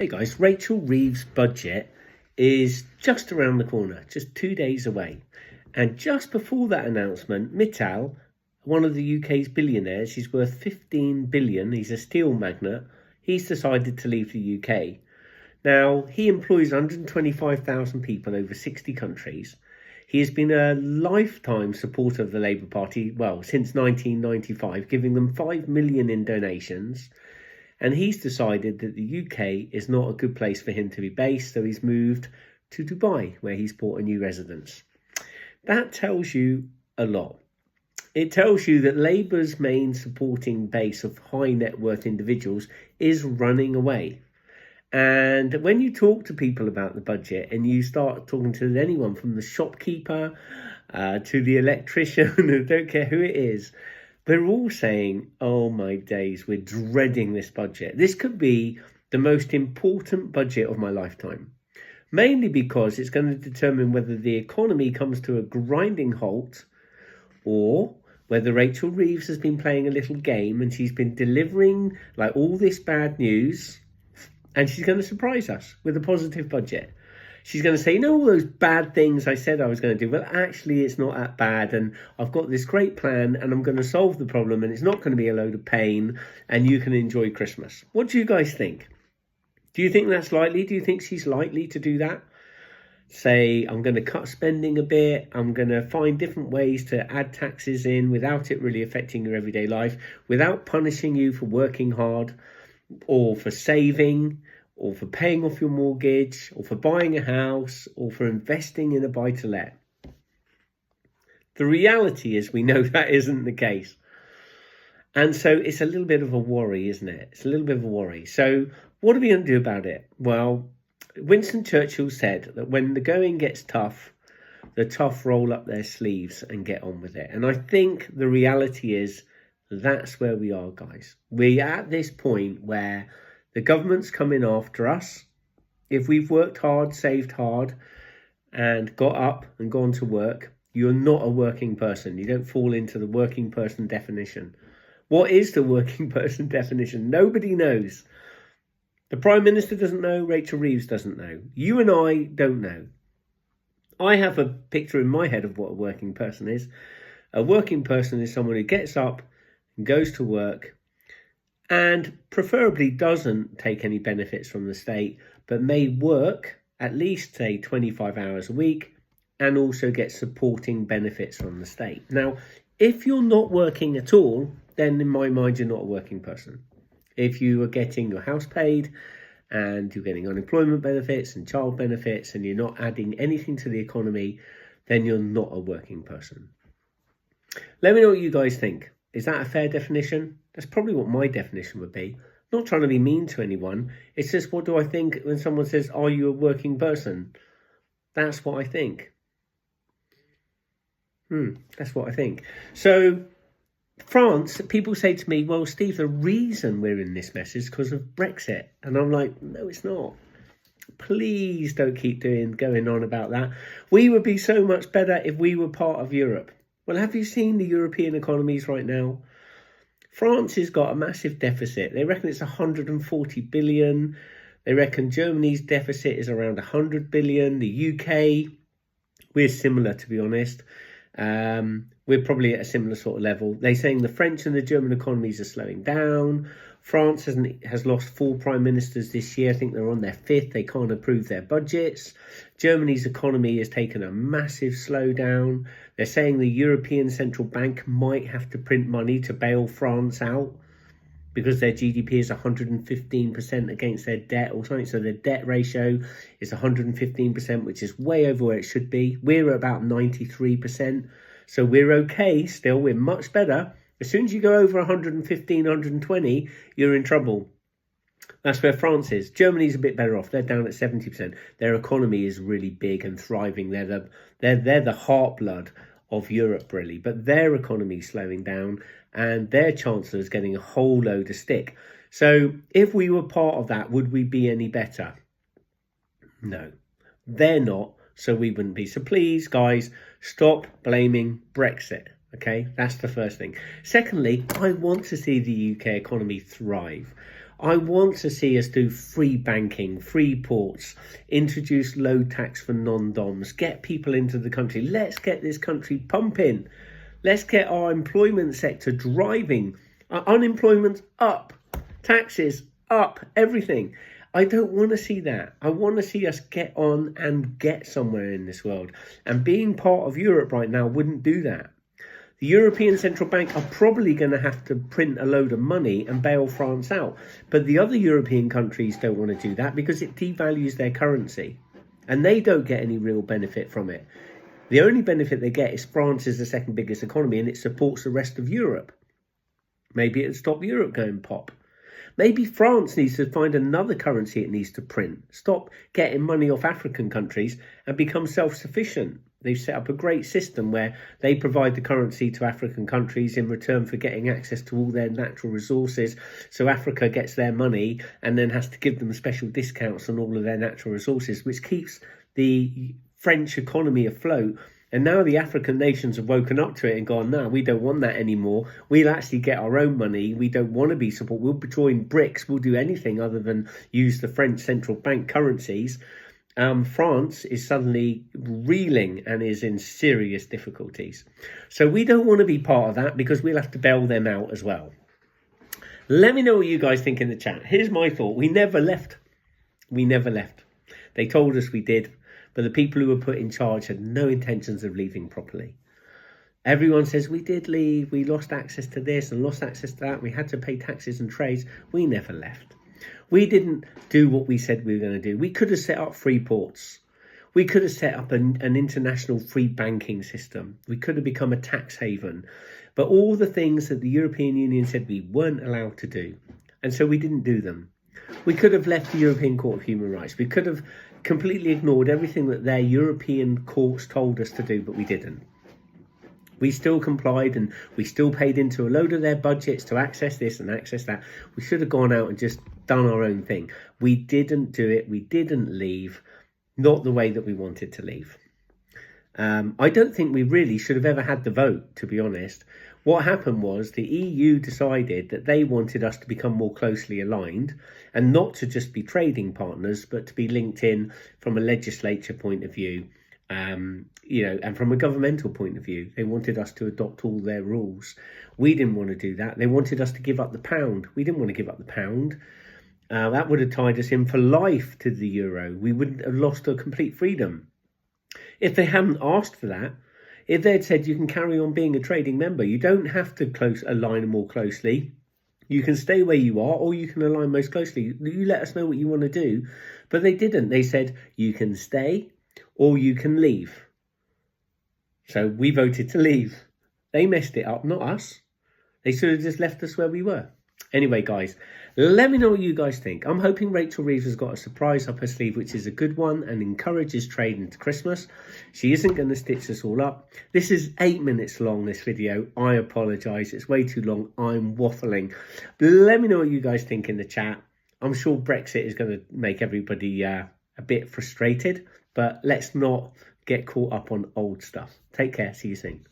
Hey guys, Rachel Reeves' budget is just around the corner, just 2 days away. And just before that announcement, Mittal, one of the UK's billionaires, he's worth 15 billion, he's a steel magnate, he's decided to leave the UK. Now, he employs 125,000 people over 60 countries. He has been a lifetime supporter of the Labour Party, well, since 1995, giving them 5 million in donations. And he's decided that the UK is not a good place for him to be based, so he's moved to Dubai, where he's bought a new residence. That tells you a lot. It tells you that Labour's main supporting base of high net worth individuals is running away. And when you talk to people about the budget and you start talking to anyone from the shopkeeper to the electrician, I don't care who it is, they're all saying, oh my days, we're dreading this budget. This could be the most important budget of my lifetime, mainly because it's going to determine whether the economy comes to a grinding halt or whether Rachel Reeves has been playing a little game and she's been delivering like all this bad news and she's going to surprise us with a positive budget. She's going to say, all those bad things I said I was going to do, well, actually, it's not that bad. And I've got this great plan and I'm going to solve the problem and it's not going to be a load of pain and you can enjoy Christmas. What do you guys think? Do you think that's likely? Do you think she's likely to do that? Say, I'm going to cut spending a bit. I'm going to find different ways to add taxes in without it really affecting your everyday life, without punishing you for working hard or for saving, or for paying off your mortgage, or for buying a house, or for investing in a buy-to-let. The reality is we know that isn't the case. And so it's a little bit of a worry, isn't it? It's a little bit of a worry. So what are we going to do about it? Well, Winston Churchill said that when the going gets tough, the tough roll up their sleeves and get on with it. And I think the reality is that's where we are, guys. We're at this point where the government's coming after us. If we've worked hard, saved hard, and got up and gone to work, you're not a working person. You don't fall into the working person definition. What is the working person definition? Nobody knows. The Prime Minister doesn't know. Rachel Reeves doesn't know. You and I don't know. I have a picture in my head of what a working person is. A working person is someone who gets up and goes to work, and preferably doesn't take any benefits from the state, but may work at least, say, 25 hours a week and also get supporting benefits from the state. Now, if you're not working at all, then in my mind, you're not a working person. If you are getting your house paid and you're getting unemployment benefits and child benefits and you're not adding anything to the economy, then you're not a working person. Let me know what you guys think. Is that a fair definition? That's probably what my definition would be. Not trying to be mean to anyone. It's just, what do I think when someone says, are you a working person? That's what I think. That's what I think. So France, people say to me, well, Steve, the reason we're in this mess is because of Brexit. And I'm like, no, it's not. Please don't keep going on about that. We would be so much better if we were part of Europe. Well, have you seen the European economies right now? France has got a massive deficit. They reckon it's 140 billion. They reckon Germany's deficit is around 100 billion. The UK, we're similar, to be honest. We're probably at a similar sort of level. They're saying the French and the German economies are slowing down. France has lost 4 prime ministers this year. I think they're on their 5th. They can't approve their budgets. Germany's economy has taken a massive slowdown. They're saying the European Central Bank might have to print money to bail France out because their GDP is 115% against their debt or something. So their debt ratio is 115%, which is way over where it should be. We're at about 93%. So we're okay still. We're much better. As soon as you go over 115, 120, you're in trouble. That's where France is. Germany's a bit better off. They're down at 70%. Their economy is really big and thriving. They're the heart blood of Europe, really. But their economy's slowing down and their chancellor's getting a whole load of stick. So if we were part of that, would we be any better? No, they're not. So we wouldn't be. So please, guys, stop blaming Brexit. Okay, that's the first thing. Secondly, I want to see the UK economy thrive. I want to see us do free banking, free ports, introduce low tax for non-doms, get people into the country. Let's get this country pumping. Let's get our employment sector driving. Unemployment up, taxes up, everything. I don't want to see that. I want to see us get on and get somewhere in this world. And being part of Europe right now wouldn't do that. The European Central Bank are probably going to have to print a load of money and bail France out. But the other European countries don't want to do that because it devalues their currency. And they don't get any real benefit from it. The only benefit they get is France is the second biggest economy and it supports the rest of Europe. Maybe it'll stop Europe going pop. Maybe France needs to find another currency it needs to print. Stop getting money off African countries and become self-sufficient. They've set up a great system where they provide the currency to African countries in return for getting access to all their natural resources. So Africa gets their money and then has to give them special discounts on all of their natural resources, which keeps the French economy afloat. And now the African nations have woken up to it and gone, no, we don't want that anymore. We'll actually get our own money. We don't want to be support. We'll join BRICS. We'll do anything other than use the French central bank currencies. France is suddenly reeling and is in serious difficulties. So we don't want to be part of that because we'll have to bail them out as well. Let me know what you guys think in the chat. Here's my thought. We never left. We never left. They told us we did, but the people who were put in charge had no intentions of leaving properly. Everyone says we did leave. We lost access to this and lost access to that. We had to pay taxes and trades. We never left. We didn't do what we said we were going to do. We could have set up free ports. We could have set up an international free banking system. We could have become a tax haven. But all the things that the European Union said we weren't allowed to do. And so we didn't do them. We could have left the European Court of Human Rights. We could have completely ignored everything that their European courts told us to do, but we didn't. We still complied and we still paid into a load of their budgets to access this and access that. We should have gone out and just done our own thing. We didn't do it. We didn't leave. Not the way that we wanted to leave. I don't think we really should have ever had the vote, to be honest. What happened was the EU decided that they wanted us to become more closely aligned and not to just be trading partners, but to be linked in from a legislature point of view. And from a governmental point of view, they wanted us to adopt all their rules. We didn't want to do that. They wanted us to give up the pound. We didn't want to give up the pound. That would have tied us in for life to the euro. We wouldn't have lost our complete freedom. If they hadn't asked for that, if they'd said you can carry on being a trading member, you don't have to align more closely. You can stay where you are or you can align most closely. You let us know what you want to do. But they didn't. They said you can stay or you can leave. So we voted to leave. They messed it up, not us. They should have just left us where we were. Anyway, guys, let me know what you guys think. I'm hoping Rachel Reeves has got a surprise up her sleeve, which is a good one and encourages trade into Christmas. She isn't going to stitch us all up. This is 8 minutes long, this video. I apologise. It's way too long. I'm waffling. But let me know what you guys think in the chat. I'm sure Brexit is going to make everybody a bit frustrated, but let's not get caught up on old stuff. Take care. See you soon.